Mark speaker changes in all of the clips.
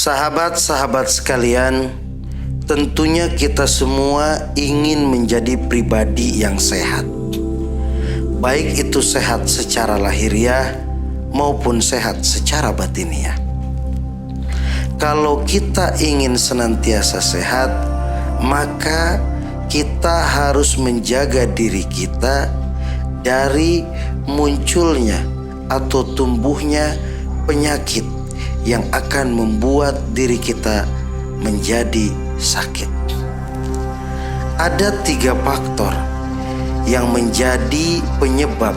Speaker 1: Sahabat-sahabat sekalian, tentunya kita semua ingin menjadi pribadi yang sehat. Baik itu sehat secara lahiriah maupun sehat secara batiniah. Kalau kita ingin senantiasa sehat, maka kita harus menjaga diri kita dari munculnya atau tumbuhnya penyakit yang akan membuat diri kita menjadi sakit. Ada 3 faktor yang menjadi penyebab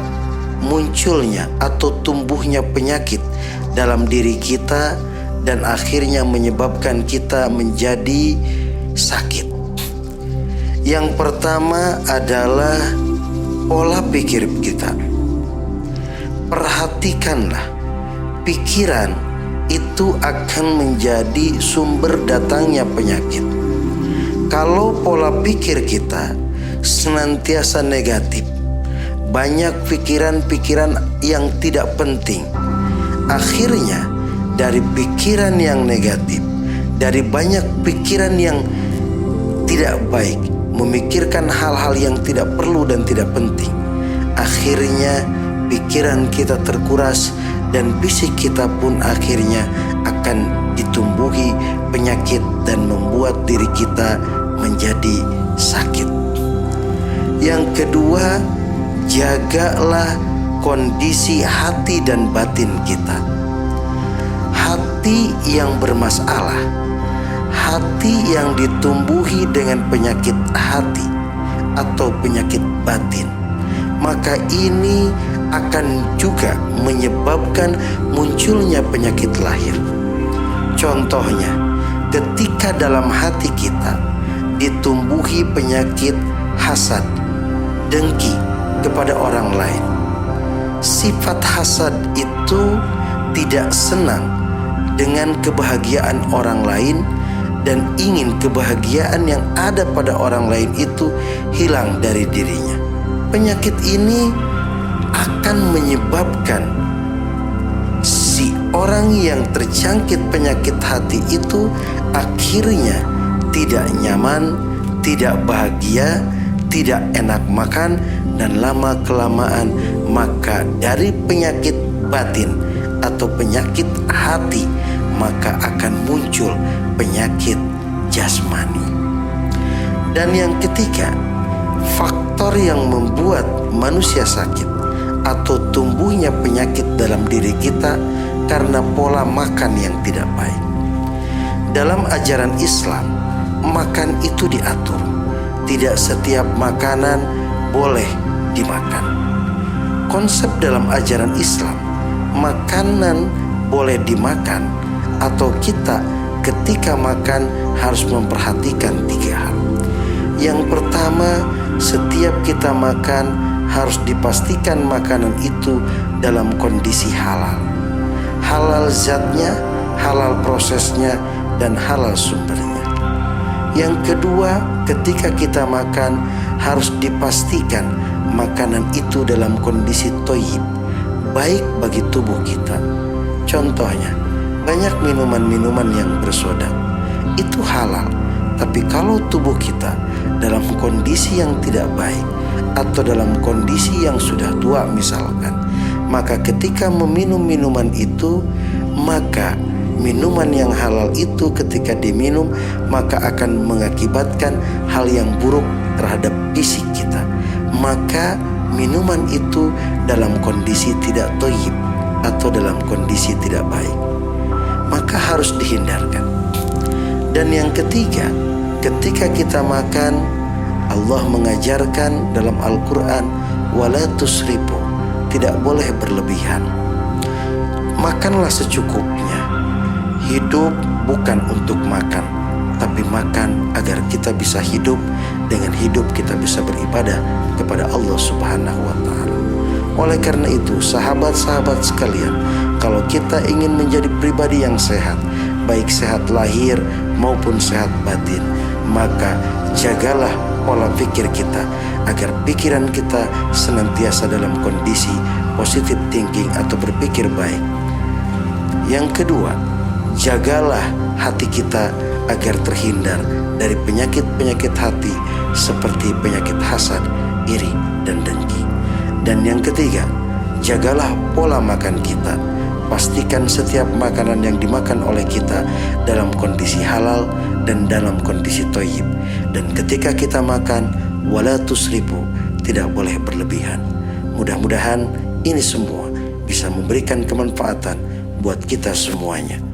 Speaker 1: munculnya atau tumbuhnya penyakit dalam diri kita dan akhirnya menyebabkan kita menjadi sakit. Yang pertama adalah pola pikir kita. Perhatikanlah, pikiran itu akan menjadi sumber datangnya penyakit. Kalau pola pikir kita senantiasa negatif, banyak pikiran-pikiran yang tidak penting, akhirnya dari pikiran yang negatif, dari banyak pikiran yang tidak baik, memikirkan hal-hal yang tidak perlu dan tidak penting, akhirnya pikiran kita terkuras dan fisik kita pun akhirnya akan ditumbuhi penyakit dan membuat diri kita menjadi sakit. Yang kedua, jagalah kondisi hati dan batin kita. Hati yang bermasalah, hati yang ditumbuhi dengan penyakit hati atau penyakit batin, maka ini akan juga menyebabkan munculnya penyakit lahir. Contohnya, ketika dalam hati kita ditumbuhi penyakit hasad, dengki kepada orang lain. Sifat hasad itu tidak senang dengan kebahagiaan orang lain dan ingin kebahagiaan yang ada pada orang lain itu hilang dari dirinya. Penyakit ini akan menyebabkan si orang yang terjangkit penyakit hati itu akhirnya tidak nyaman, tidak bahagia, tidak enak makan, dan lama-kelamaan maka dari penyakit batin atau penyakit hati maka akan muncul penyakit jasmani. Dan yang ketiga, faktor yang membuat manusia sakit atau tumbuhnya penyakit dalam diri kita karena pola makan yang tidak baik. Dalam ajaran Islam, makan itu diatur. Tidak setiap makanan boleh dimakan. Konsep dalam ajaran Islam, makanan boleh dimakan atau kita ketika makan harus memperhatikan 3 hal. Yang pertama, setiap kita makan harus dipastikan makanan itu dalam kondisi halal. Halal zatnya, halal prosesnya, dan halal sumbernya. Yang kedua, ketika kita makan harus dipastikan makanan itu dalam kondisi thayyib, baik bagi tubuh kita. Contohnya, banyak minuman-minuman yang bersoda, itu halal. Tapi kalau tubuh kita dalam kondisi yang tidak baik atau dalam kondisi yang sudah tua misalkan, maka ketika meminum minuman itu, maka minuman yang halal itu ketika diminum maka akan mengakibatkan hal yang buruk terhadap fisik kita. Maka minuman itu dalam kondisi tidak thayyib atau dalam kondisi tidak baik, maka harus dihindarkan. Dan yang ketiga, ketika kita makan, Allah mengajarkan dalam Al-Quran, wala tusrifu, tidak boleh berlebihan. Makanlah secukupnya. Hidup bukan untuk makan, tapi makan agar kita bisa hidup. Dengan hidup kita bisa beribadah kepada Allah Subhanahu wa ta'ala. Oleh karena itu, sahabat-sahabat sekalian, kalau kita ingin menjadi pribadi yang sehat, baik sehat lahir maupun sehat batin, maka jagalah pola pikir kita agar pikiran kita senantiasa dalam kondisi positive thinking atau berpikir baik. Yang kedua, jagalah hati kita agar terhindar dari penyakit-penyakit hati seperti penyakit hasad, iri, dan dengki. Dan yang ketiga, jagalah pola makan kita. Pastikan setiap makanan yang dimakan oleh kita dalam kondisi halal dan dalam kondisi thayyib. Dan ketika kita makan, wala tusrifu, tidak boleh berlebihan. Mudah-mudahan ini semua bisa memberikan kemanfaatan buat kita semuanya.